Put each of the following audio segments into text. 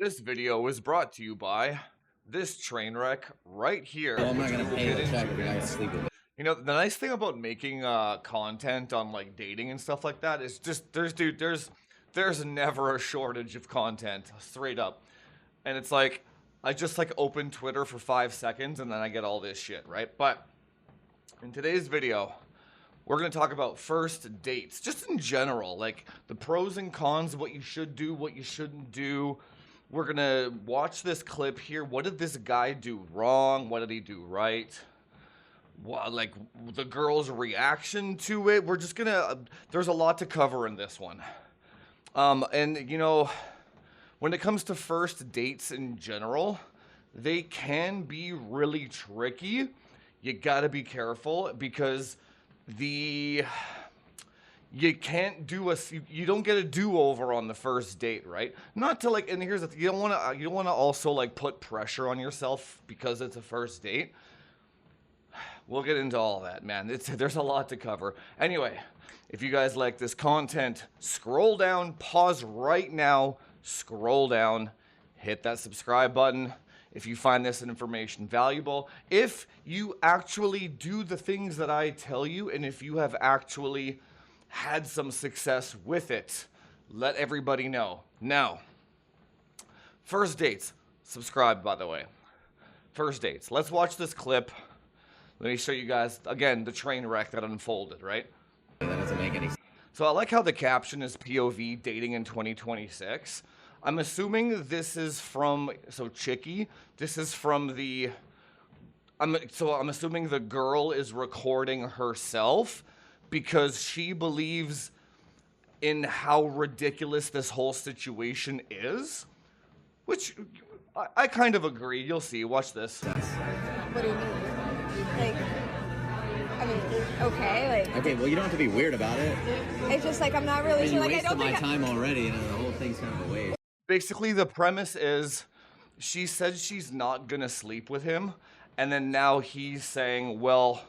This video is brought to you by this train wreck right here, Well, I'm not which gonna we will pay get the check into. if you're not gonna sleep with it. You know, the nice thing about making content on like dating and stuff like that is just there's never a shortage of content, straight up. And it's like I just like open Twitter for 5 seconds and then I get all this shit, right? But in today's video, we're going to talk about first dates, just in general, like the pros and cons, what you should do, what you shouldn't do. We're going to watch this clip here. What did this guy do wrong? What did he do right? Well, like the girl's reaction to it. We're just going to, there's a lot to cover in this one. And you know, when it comes to first dates in general, they can be really tricky. You got to be careful because the you can't do you don't get a do-over on the first date, right? Not to like, and here's the thing, you don't want to also like put pressure on yourself because it's a first date. We'll get into all that, man. There's a lot to cover. Anyway, if you guys like this content, scroll down, pause right now, scroll down, hit that subscribe button. If you find this information valuable, if you actually do the things that I tell you, and if you have actually had some success with it, let everybody know. Now, first dates. Subscribe, by the way. First dates. Let's watch this clip. Let me show you guys, again, the train wreck that unfolded, right? That doesn't make any sense. So I like how the caption is POV dating in 2026. I'm assuming this is from, so Chicky, this is from the, I'm assuming the girl is recording herself because she believes in how ridiculous this whole situation is, which I kind of agree. You'll see. Watch this. What do you mean? Like, I mean, okay, like. Okay, well, you don't have to be weird about it. It's just like I'm not really I mean, sure. you Like I wasted don't my think. time already, and the whole thing's kind of a waste. Basically, the premise is she said she's not gonna sleep with him, and then now he's saying, well,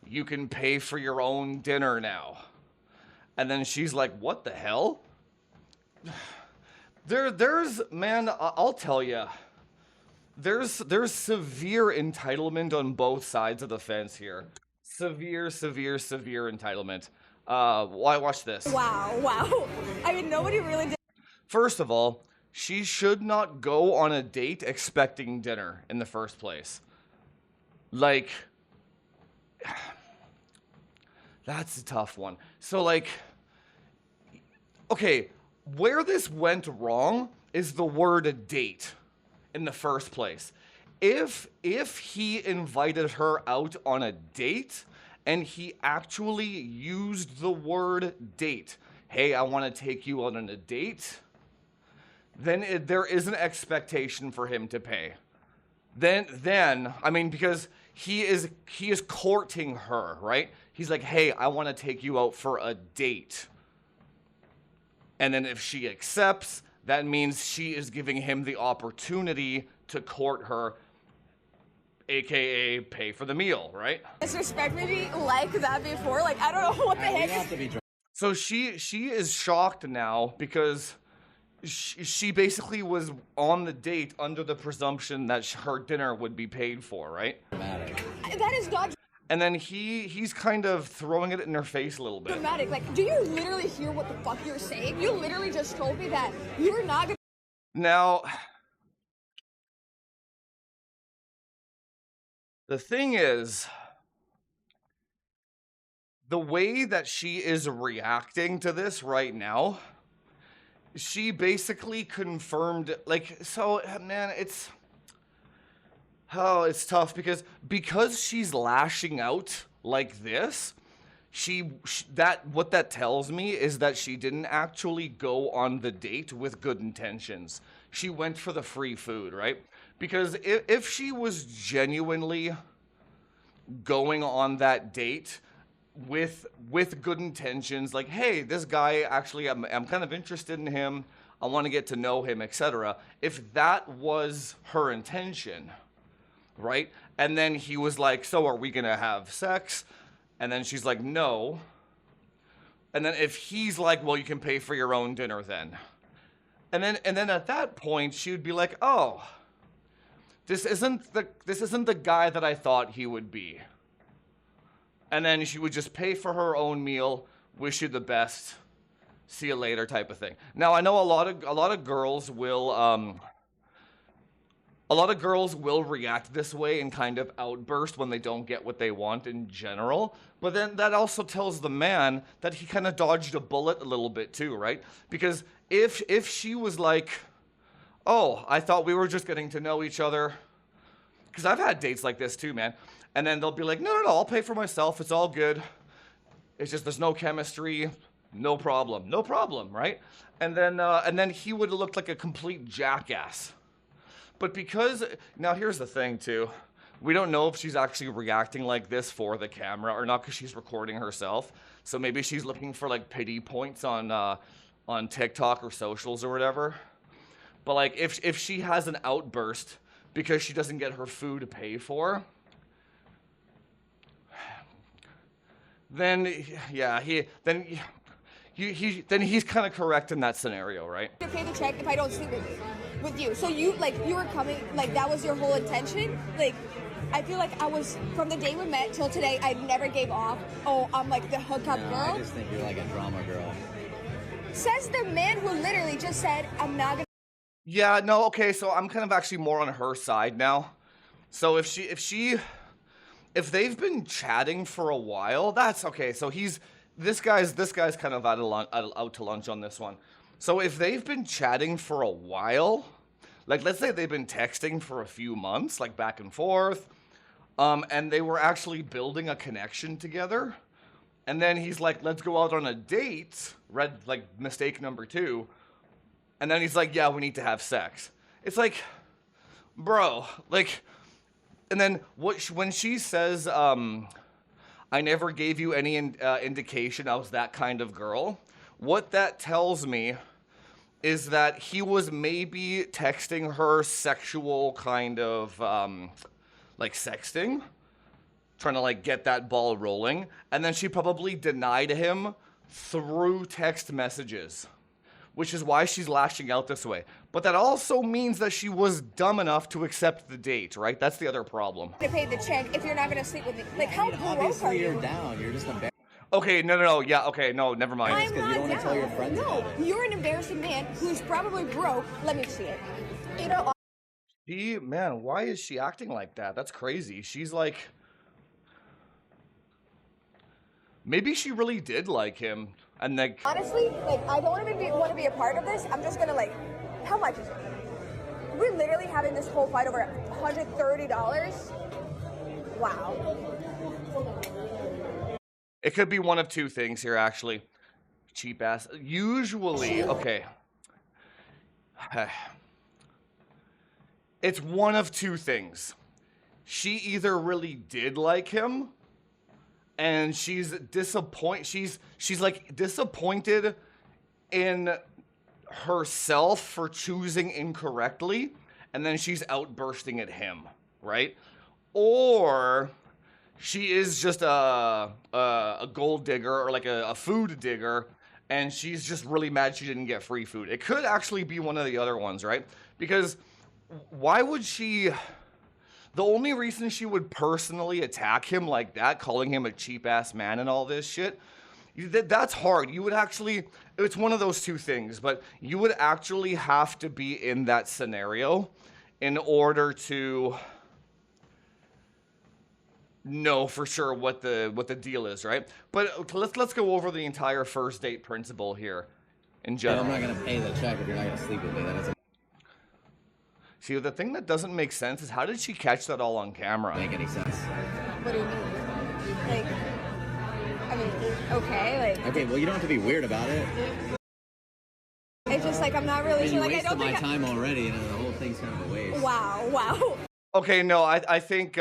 you can pay for your own dinner now. And then she's like, what the hell? There's man, I'll tell you, there's severe entitlement on both sides of the fence here. Severe entitlement. Why watch this? Wow. I mean, nobody really did. First of all, she should not go on a date expecting dinner in the first place. Like, that's a tough one. So, like, okay, where this went wrong is the word date in the first place. If he invited her out on a date and he actually used the word date, hey, I want to take you out on a date, then there is an expectation for him to pay. Then I mean, because he is courting her, right? He's like, hey, I want to take you out for a date. And then if she accepts, that means she is giving him the opportunity to court her, aka pay for the meal, right? Disrespect me like that before. Like I don't know what the You heck. have to be drunk. So she is shocked now because she basically was on the date under the presumption that her dinner would be paid for, right? Dramatic. That is not And then he's kind of throwing it in her face a little bit. dramatic. Like, do you literally hear what the fuck you're saying? You literally just told me that you're not gonna. Now, the thing is, the way that she is reacting to this right now, she basically confirmed, like, so, man, it's tough because she's lashing out like this. What that tells me is that she didn't actually go on the date with good intentions. She went for the free food, right? Because if she was genuinely going on that date with good intentions, like, hey, this guy actually, I'm kind of interested in him, I want to get to know him, etc. If that was her intention, right? And then he was like, so are we gonna have sex? And then she's like, no. And then if he's like, well, you can pay for your own dinner then. And then at that point she would be like, oh, this isn't the guy that I thought he would be. And then she would just pay for her own meal, wish you the best, see you later type of thing. Now I know a lot of girls will react this way and kind of outburst when they don't get what they want in general. But then that also tells the man that he kind of dodged a bullet a little bit too, right? Because if she was like, oh, I thought we were just getting to know each other. Because I've had dates like this too, man. And then they'll be like, no, I'll pay for myself. It's all good. It's just there's no chemistry. No problem, right? And then he would have looked like a complete jackass. But because, now here's the thing too. We don't know if she's actually reacting like this for the camera or not because she's recording herself. So maybe she's looking for like pity points on TikTok or socials or whatever. But like if she has an outburst because she doesn't get her food to pay for, then yeah, he's kind of correct in that scenario, right? To pay the check if I don't sleep with you. So you were coming, like that was your whole intention? Like, I feel like I was, from the day we met till today, I never gave off, oh, I'm like the hookup No, girl. I just think you're like a drama girl. Says the man who literally just said, I'm not gonna. Yeah, no, okay, so I'm kind of actually more on her side now. So if they've been chatting for a while, that's okay. So this guy's kind of out to lunch on this one. So if they've been chatting for a while, like let's say they've been texting for a few months, like back and forth, and they were actually building a connection together, and then he's like, let's go out on a date, mistake number 2, and then he's like, yeah, we need to have sex. It's like, bro, like, and then when she says, I never gave you any indication I was that kind of girl, what that tells me is that he was maybe texting her sexual kind of, like sexting, trying to like get that ball rolling, and then she probably denied him through text messages, which is why she's lashing out this way. But that also means that she was dumb enough to accept the date, right? That's the other problem. To pay the check if you're not gonna sleep with me. Like, how broke are Obviously, you? you're down. You're just embarrassed. Okay, no, yeah, okay, no, never mind. I'm because you not don't wanna down. tell your friends No, about it. you're an embarrassing man who's probably broke. Let me see it. You know, Man, why is she acting like that? That's crazy. She's like, maybe she really did like him, and like, honestly, like, I don't even want to be a part of this. I'm just gonna like, how much is it? We're literally having this whole fight over $130. Wow. it could be one of two things here, actually. Cheap ass. Usually, okay. It's one of two things. She either really did like him, and she's disappointed. She's like disappointed in herself for choosing incorrectly, and then she's outbursting at him, right? Or she is just a gold digger or like a food digger, and she's just really mad she didn't get free food. It could actually be one of the other ones, right? Because why would she? The only reason she would personally attack him like that, calling him a cheap ass man and all this shit, that's hard. You would actually, it's one of those two things, but you would actually have to be in that scenario in order to know for sure what the deal is, right? But let's go over the entire first date principle here in general. I'm not gonna pay the check if you're not gonna sleep with me. That doesn't See, the thing that doesn't make sense is how did she catch that all on camera? make any sense. What do you mean? Like, I mean, okay, like, Okay, well, you don't have to be weird about it. it's just like I'm not really I mean, sure. you Like, I wasted don't my think. time already, and the whole thing's kind of a waste. Wow. Okay, no, I think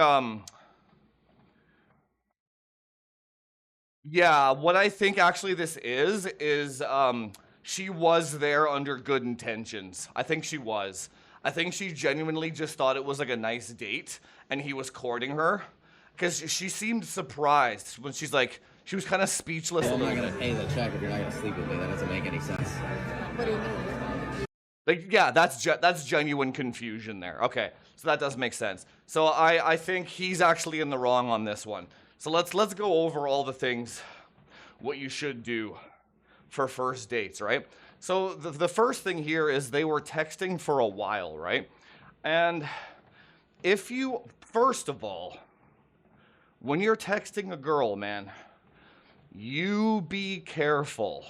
yeah, what I think actually this is she was there under good intentions. I think she was. I think she genuinely just thought it was like a nice date and he was courting her, because she seemed surprised when she was kind of speechless. Well, I'm not gonna pay the check if you're not gonna sleep with me. That doesn't make any sense. What do you mean? Like, yeah, that's genuine confusion there. Okay, so that does make sense. So I think he's actually in the wrong on this one. So let's go over all the things what you should do for first dates, right? So the first thing here is they were texting for a while, right? And if you, first of all, when you're texting a girl, man, you be careful,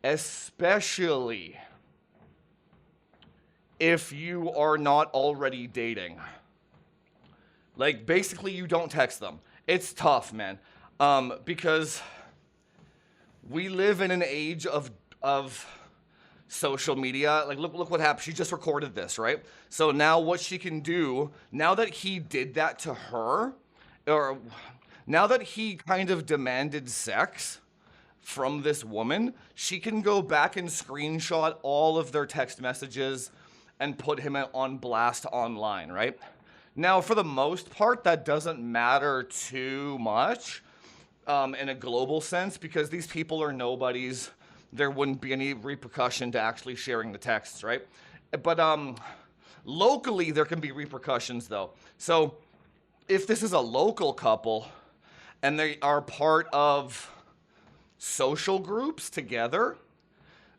especially if you are not already dating. Like, basically, you don't text them. It's tough, man, because we live in an age of social media. Like, look what happened. She just recorded this, right? So now what she can do, now that he did that to her, or now that he kind of demanded sex from this woman, she can go back and screenshot all of their text messages and put him on blast online, right? Now, for the most part, that doesn't matter too much in a global sense, because these people are nobodies. There wouldn't be any repercussion to actually sharing the texts, right? But locally, there can be repercussions, though. So if this is a local couple and they are part of social groups together,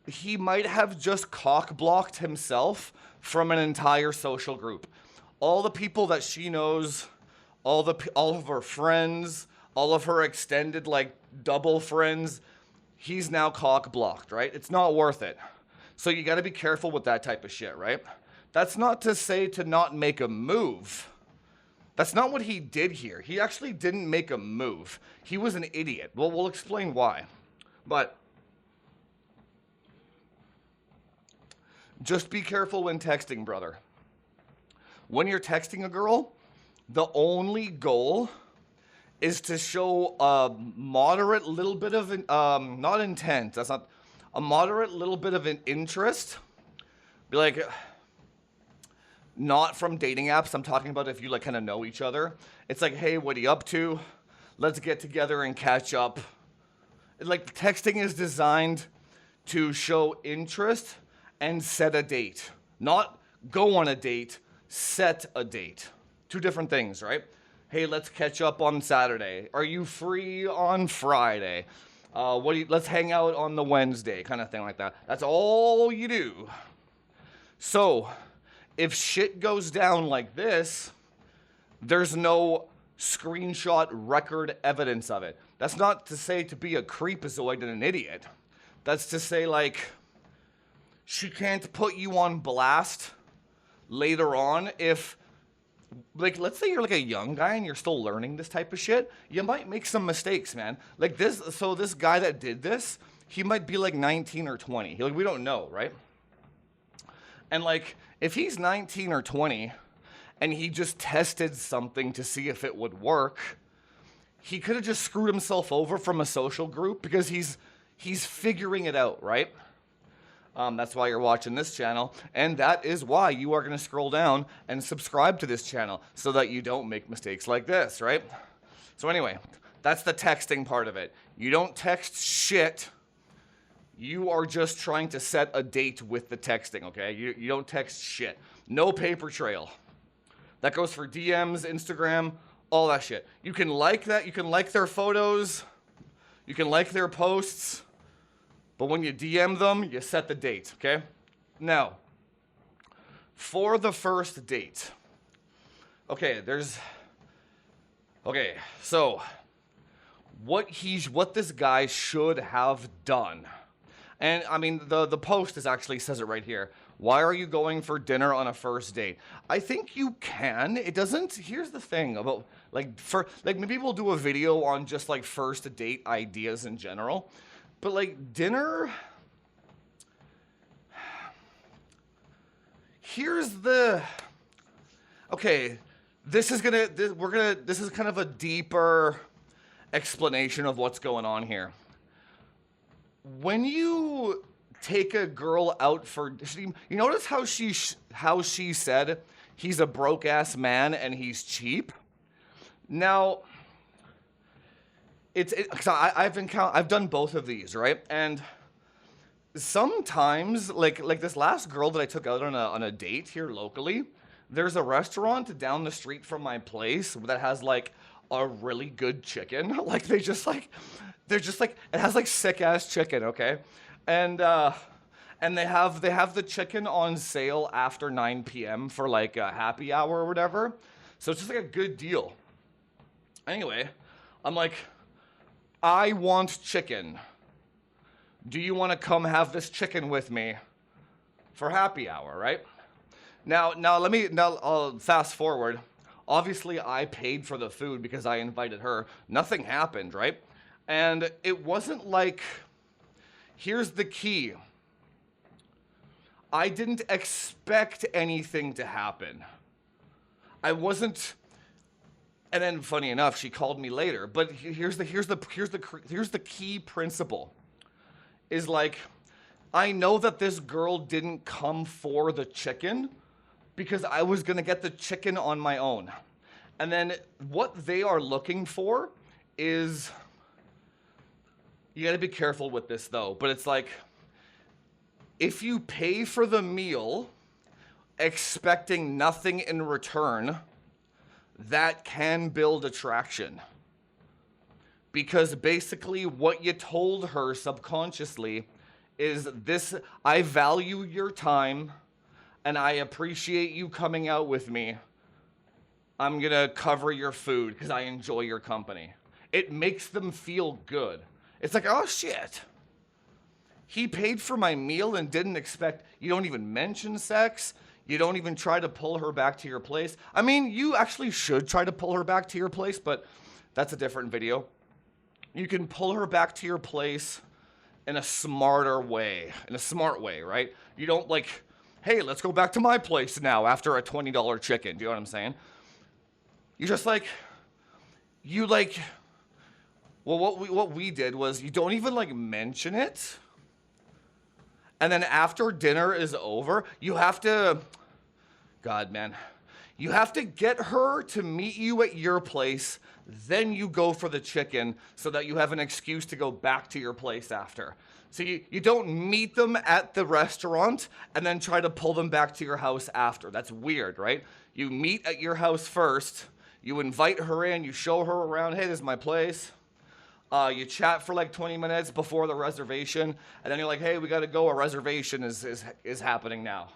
he might have just cock-blocked himself from an entire social group. All the people that she knows, all of her friends, all of her extended, like, double friends, he's now cock-blocked, right? It's not worth it. So you got to be careful with that type of shit, right? That's not to say to not make a move. That's not what he did here. He actually didn't make a move. He was an idiot. Well, we'll explain why. But just be careful when texting, brother. When you're texting a girl, the only goal is to show a moderate little bit of, not intent, that's not, a moderate little bit of an interest. Be like, not from dating apps, I'm talking about if you like kind of know each other. It's like, hey, what are you up to? Let's get together and catch up. Like, texting is designed to show interest and set a date. Not go on a date, set a date. Two different things, right? Hey, let's catch up on Saturday. Are you free on Friday? Let's hang out on the Wednesday, kind of thing like that. That's all you do. So, if shit goes down like this, there's no screenshot record evidence of it. That's not to say to be a creepazoid and an idiot. That's to say, like, she can't put you on blast later on if, like, let's say you're like a young guy and you're still learning this type of shit. You might make some mistakes, man. Like this, so this guy that did this, he might be like 19 or 20. Like, we don't know, right? And like, if he's 19 or 20 and he just tested something to see if it would work, he could have just screwed himself over from a social group because he's figuring it out, right? That's why you're watching this channel, and that is why you are going to scroll down and subscribe to this channel so that you don't make mistakes like this, right? So anyway, that's the texting part of it. You don't text shit. You are just trying to set a date with the texting, okay? You don't text shit. No paper trail. That goes for DMs, Instagram, all that shit. You can like that. You can like their photos. You can like their posts. But when you DM them, you set the date, okay? Now, for the first date. Okay, so what this guy should have done. And I mean, the post actually says it right here. Why are you going for dinner on a first date? I think you can. It doesn't. Here's the thing about maybe we'll do a video on just like first date ideas in general. But like dinner, okay, this is kind of a deeper explanation of what's going on here. When you take a girl out for, you notice how she said he's a broke ass man and he's cheap? Now, I've done both of these, right? And sometimes like this last girl that I took out on a date here locally, there's a restaurant down the street from my place that has like a really good chicken. Like they're just like it has like sick ass chicken, okay? And they have the chicken on sale after 9 p.m. for like a happy hour or whatever. So it's just like a good deal. Anyway, I'm like, I want chicken. Do you want to come have this chicken with me for happy hour, right? Now I'll fast forward. Obviously, I paid for the food because I invited her. Nothing happened, right? And it wasn't like, here's the key. I didn't expect anything to happen. I wasn't, and then funny enough, she called me later. But here's the key principle. Is like, I know that this girl didn't come for the chicken because I was gonna get the chicken on my own. And then what they are looking for is, you gotta be careful with this though, but it's like, if you pay for the meal expecting nothing in return, that can build attraction. Because basically what you told her subconsciously is this: I value your time and I appreciate you coming out with me. I'm gonna cover your food because I enjoy your company. It makes them feel good. It's like, oh shit. He paid for my meal and didn't expect, you don't even mention sex. You don't even try to pull her back to your place. I mean, you actually should try to pull her back to your place, but that's a different video. You can pull her back to your place in a smarter way, in a smart way, right? You don't like, hey, let's go back to my place now after a $20 chicken. Do you know what I'm saying? You just like, well, what we did was you don't even like mention it. And then after dinner is over, you have to, God, man, you have to get her to meet you at your place. Then you go for the chicken so that you have an excuse to go back to your place after. So you don't meet them at the restaurant and then try to pull them back to your house after. That's weird, right? You meet at your house first. You invite her in. You show her around. Hey, this is my place. You chat for like 20 minutes before the reservation, and then you're like, hey, we gotta go, a reservation is happening now.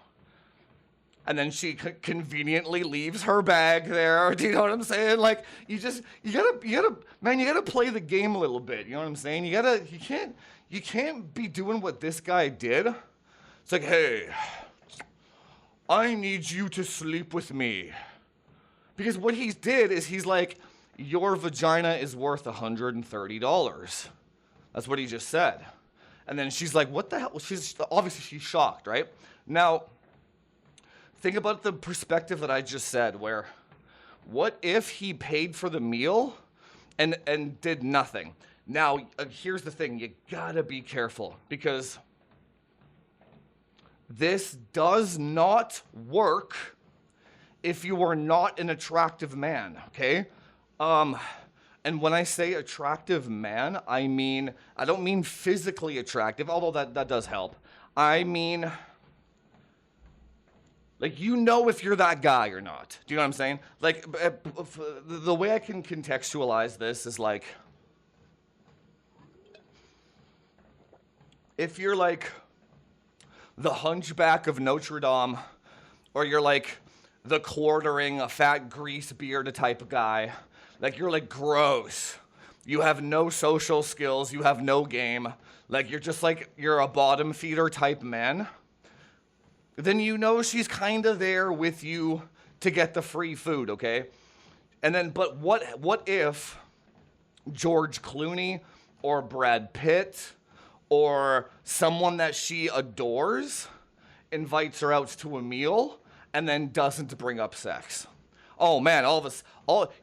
And then she conveniently leaves her bag there. Do you know what I'm saying? Like, you gotta play the game a little bit. You know what I'm saying? You can't be doing what this guy did. It's like, hey, I need you to sleep with me. Because what he did is he's like, your vagina is worth $130. That's what he just said. And then she's like, what the hell? She's shocked, right? Now, think about the perspective that I just said, where what if he paid for the meal and did nothing? Now, here's the thing. You gotta be careful, because this does not work if you are not an attractive man, okay? And when I say attractive man, I don't mean physically attractive, although that does help. I mean, like, you know if you're that guy or not. Do you know what I'm saying? Like, the way I can contextualize this is like, if you're like the Hunchback of Notre Dame, or you're like the quartering, a fat grease beard type of guy, like, you're like gross. You have no social skills. You have no game. Like, you're a bottom feeder type man. Then you know she's kind of there with you to get the free food, okay? And then, but what if George Clooney or Brad Pitt or someone that she adores invites her out to a meal and then doesn't bring up sex? Oh man,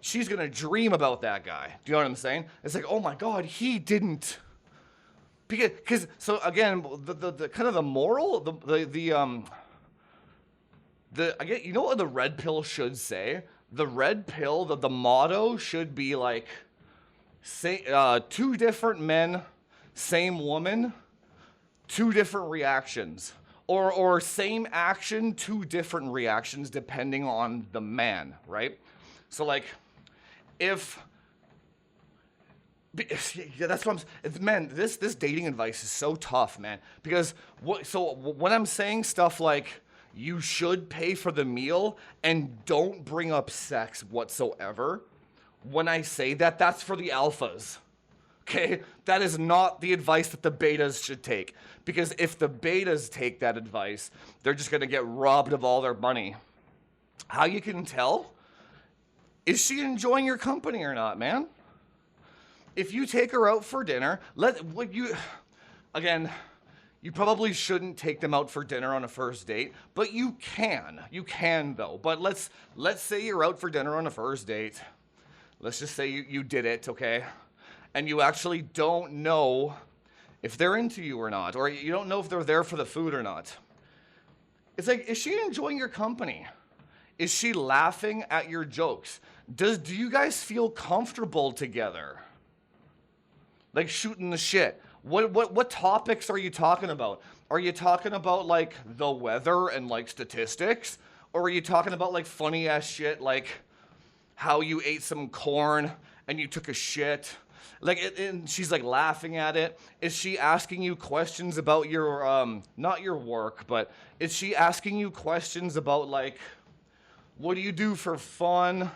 she's gonna dream about that guy. Do you know what I'm saying? It's like, oh my God, he didn't. Because so again, the kind of the moral, I get, you know what the red pill should say? The red pill, the motto should be like, say, two different men, same woman, two different reactions, or same action, two different reactions depending on the man, right? So like, if yeah, that's what man. This dating advice is so tough, man. Because when I'm saying stuff like you should pay for the meal and don't bring up sex whatsoever, when I say that, that's for the alphas. Okay, that is not the advice that the betas should take. Because if the betas take that advice, they're just gonna get robbed of all their money. How you can tell? Is she enjoying your company or not, man? If you take her out for dinner, you probably shouldn't take them out for dinner on a first date, but you can. You can though. But let's say you're out for dinner on a first date. Let's just say you did it, okay? And you actually don't know if they're into you or not, or you don't know if they're there for the food or not. It's like, is she enjoying your company? Is she laughing at your jokes? Do you guys feel comfortable together? Like shooting the shit. What topics are you talking about? Are you talking about like the weather and like statistics? Or are you talking about like funny ass shit like how you ate some corn and you took a shit? Like, and she's like laughing at it. Is she asking you questions about your, not your work, but is she asking you questions about like, what do you do for fun?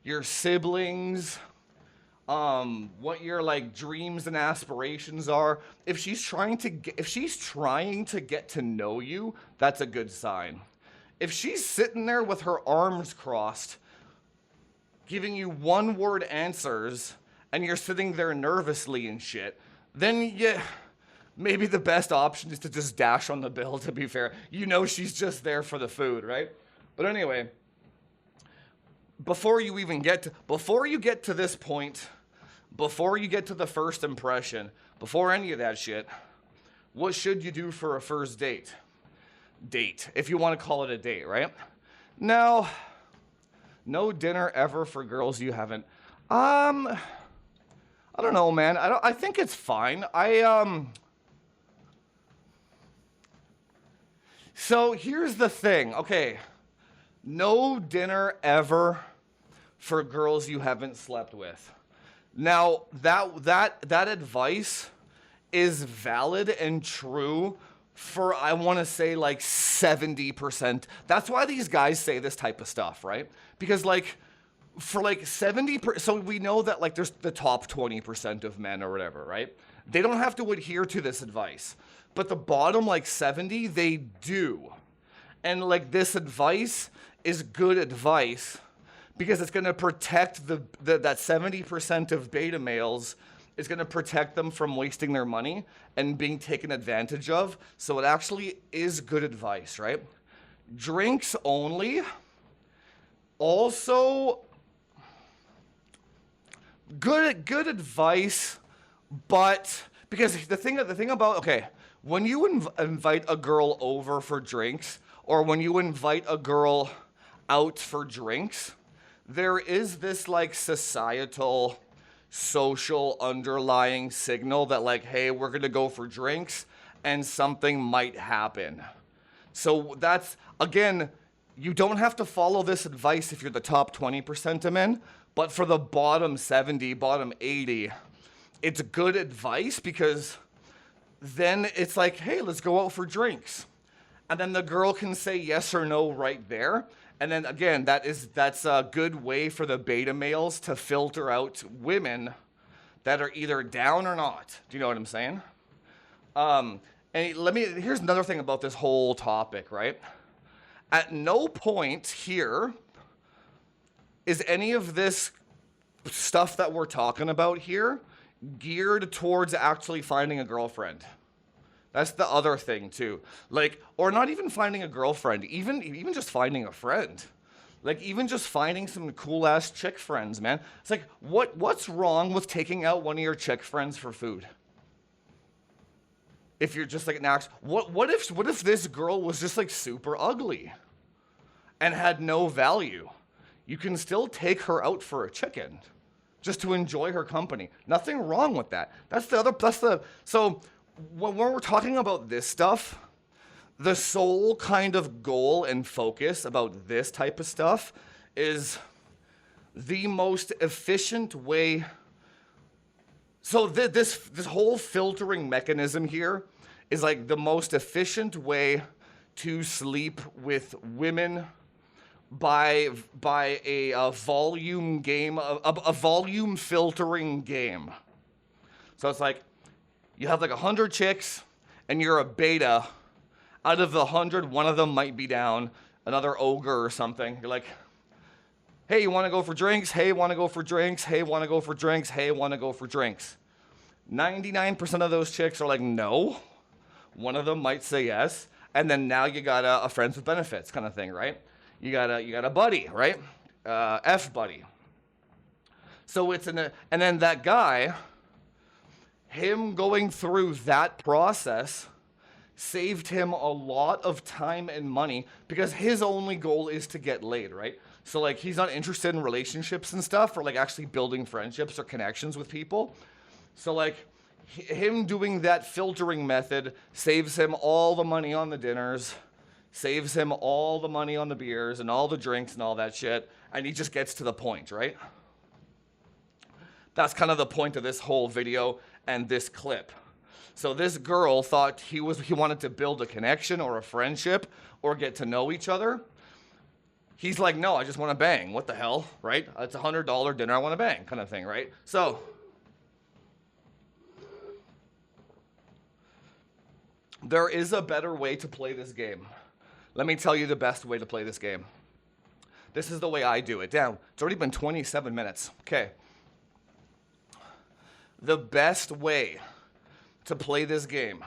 Your siblings? What your like dreams and aspirations are? If she's trying to get to know you, that's a good sign. If she's sitting there with her arms crossed, giving you one-word answers, and you're sitting there nervously and shit, then maybe the best option is to just dash on the bill, to be fair. You know she's just there for the food, right? But anyway, before you get to this point, before you get to the first impression, before any of that shit, what should you do for a first date? Date, if you want to call it a date, right? Now, no dinner ever for girls you haven't. I don't know, man. I think it's fine. So here's the thing. Okay. No dinner ever for girls you haven't slept with. Now, that advice is valid and true for, I want to say, like 70%. That's why these guys say this type of stuff, right? Because like, for like 70%, so we know that like there's the top 20% of men or whatever, right? They don't have to adhere to this advice. But the bottom like 70, they do. And like this advice is good advice because it's going to protect that 70% of beta males. Is going to protect them from wasting their money and being taken advantage of. So it actually is good advice, right? Drinks only. Also, good advice, but because the thing about, okay, when you invite a girl over for drinks, or when you invite a girl out for drinks, there is this like societal, social underlying signal that like, hey, we're gonna go for drinks and something might happen. So that's, again, you don't have to follow this advice if you're the top 20% of men, but for the bottom 70, bottom 80, it's good advice because then it's like, hey, let's go out for drinks. And then the girl can say yes or no right there. And then again, that's a good way for the beta males to filter out women that are either down or not. Do you know what I'm saying? And here's another thing about this whole topic, right? At no point here is any of this stuff that we're talking about here geared towards actually finding a girlfriend. That's the other thing too. Like, or not even finding a girlfriend, even just finding a friend. Like, even just finding some cool ass chick friends, man. It's like, what's wrong with taking out one of your chick friends for food? If you're just like an axe, what if this girl was just like super ugly and had no value? You can still take her out for a chicken just to enjoy her company. Nothing wrong with that. So when we're talking about this stuff, the sole kind of goal and focus about this type of stuff is the most efficient way. So this whole filtering mechanism here is like the most efficient way to sleep with women by a volume game, a volume filtering game. So it's like you have like 100 chicks and you're a beta. Out of the 100, one of them might be down, another ogre or something. You're like, hey, you want to go for drinks? Hey, want to go for drinks? Hey, want to go for drinks? Hey, want to go for drinks? 99% of those chicks are like, no. One of them might say yes. And then now you got a friends with benefits kind of thing, right? You got a buddy, right? F buddy. So it's and then that guy, him going through that process saved him a lot of time and money because his only goal is to get laid, right? So like he's not interested in relationships and stuff or like actually building friendships or connections with people. So like him doing that filtering method saves him all the money on the dinners, saves him all the money on the beers and all the drinks and all that shit, and he just gets to the point, right? That's kind of the point of this whole video and this clip. So this girl thought he wanted to build a connection or a friendship or get to know each other. He's like, no, I just want to bang. What the hell, right? It's a $100 dinner, I want to bang kind of thing, right? So there is a better way to play this game. Let me tell you the best way to play this game. This is the way I do it. Damn, it's already been 27 minutes. Okay. The best way to play this game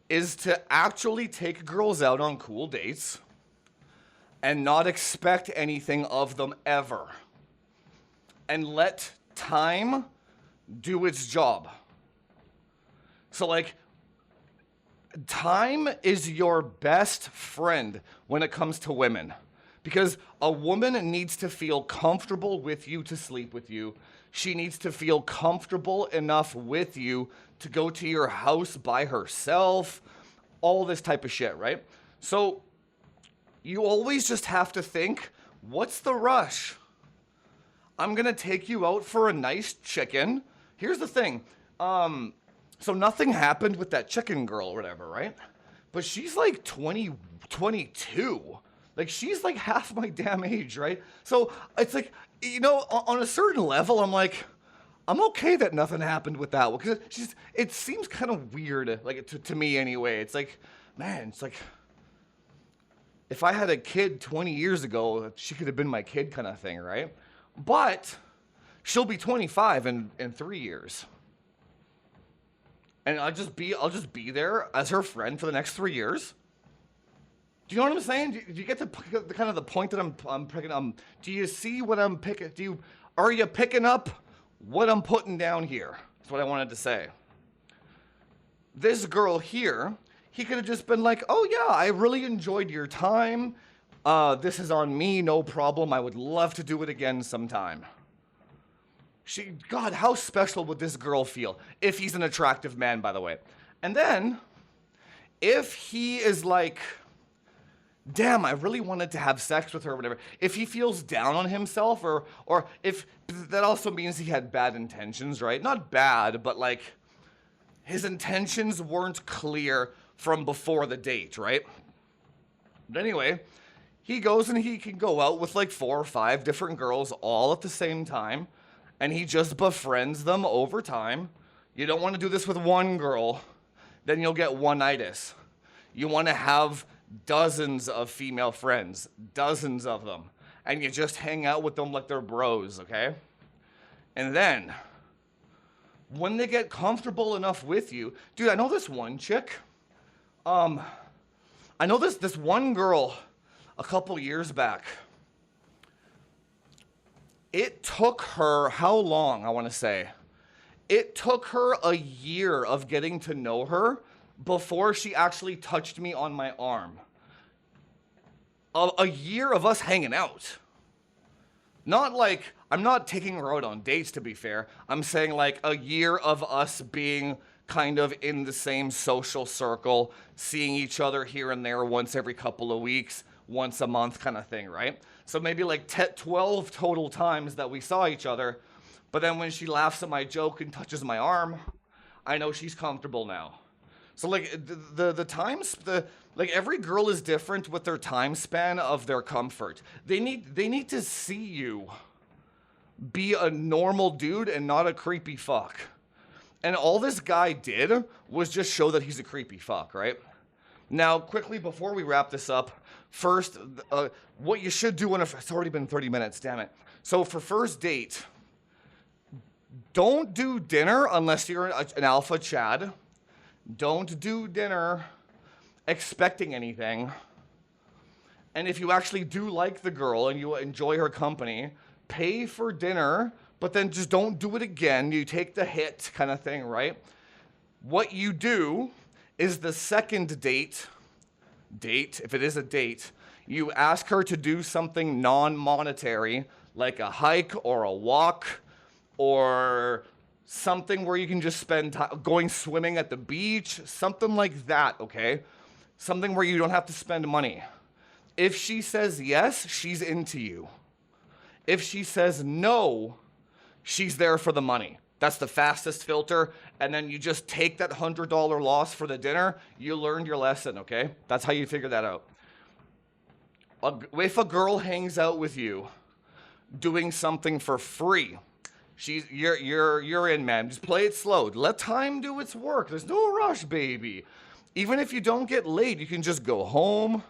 is to actually take girls out on cool dates and not expect anything of them ever. And let time do its job. So like, time is your best friend when it comes to women. Because a woman needs to feel comfortable with you to sleep with you. She needs to feel comfortable enough with you to go to your house by herself. All this type of shit, right? So you always just have to think, what's the rush? I'm gonna take you out for a nice chicken. Here's the thing. So nothing happened with that chicken girl or whatever, right? But she's like 22. Like she's like half my damn age, right? So it's like, you know, on a certain level, I'm like, I'm okay that nothing happened with that one. Because it seems kind of weird, like to me anyway. It's like, man, it's like, if I had a kid 20 years ago, she could have been my kid kind of thing, right? But she'll be 25 in 3 years. And I'll just be there as her friend for the next 3 years. Do you know what I'm saying? Do you get the kind of the point that I'm picking? Do you see what I'm picking? Are you picking up what I'm putting down here? That's what I wanted to say. This girl here, he could have just been like, oh yeah, I really enjoyed your time. This is on me, no problem. I would love to do it again sometime. God, how special would this girl feel? If he's an attractive man, by the way. And then, if he is like, damn, I really wanted to have sex with her or whatever. If he feels down on himself or if that also means he had bad intentions, right? Not bad, but like his intentions weren't clear from before the date, right? But anyway, he goes and he can go out with like 4 or 5 different girls all at the same time and he just befriends them over time. You don't want to do this with one girl, then you'll get one-itis. You want to have dozens of female friends, dozens of them, and you just hang out with them like they're bros, okay? And then, when they get comfortable enough with you, dude, I know this one chick, I know this one girl a couple years back. It took her, how long, I want to say? It took her a year of getting to know her before she actually touched me on my arm. A year of us hanging out. Not like, I'm not taking her out on dates to be fair. I'm saying like a year of us being kind of in the same social circle, seeing each other here and there once every couple of weeks, once a month kind of thing, right? So maybe like 12 total times that we saw each other, but then when she laughs at my joke and touches my arm, I know she's comfortable now. So like the times, like every girl is different with their time span of their comfort. They need to see you be a normal dude and not a creepy fuck. And all this guy did was just show that he's a creepy fuck, right? Now, quickly before we wrap this up, first, what you should do it's already been 30 minutes, damn it. So for first date, don't do dinner unless you're an alpha Chad. Don't do dinner expecting anything. And if you actually do like the girl and you enjoy her company, pay for dinner, but then just don't do it again. You take the hit kind of thing, right? What you do is the second date, if it is a date, you ask her to do something non-monetary, like a hike or a walk, or something where you can just spend time going swimming at the beach, something like that, okay? Something where you don't have to spend money. If she says yes, she's into you. If she says no, she's there for the money. That's the fastest filter, and then you just take that $100 loss for the dinner. You learned your lesson, okay? That's how you figure that out. If a girl hangs out with you doing something for free, you're in, man. Just play it slow. Let time do its work. There's no rush, baby. Even if you don't get laid, you can just go home,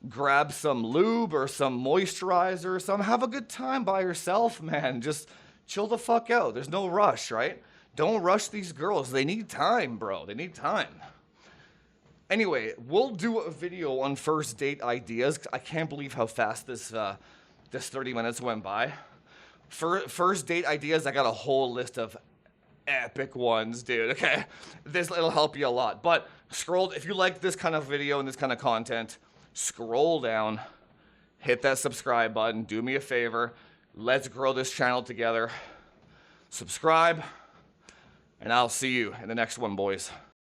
grab some lube or some moisturizer or something. Have a good time by yourself, man. Just chill the fuck out. There's no rush, right? Don't rush these girls. They need time, bro. They need time. Anyway, we'll do a video on first date ideas. I can't believe how fast this 30 minutes went by. First date ideas, I got a whole list of epic ones, dude, okay? It'll help you a lot. But if you like this kind of video and this kind of content, scroll down, hit that subscribe button, do me a favor. Let's grow this channel together. Subscribe, and I'll see you in the next one, boys.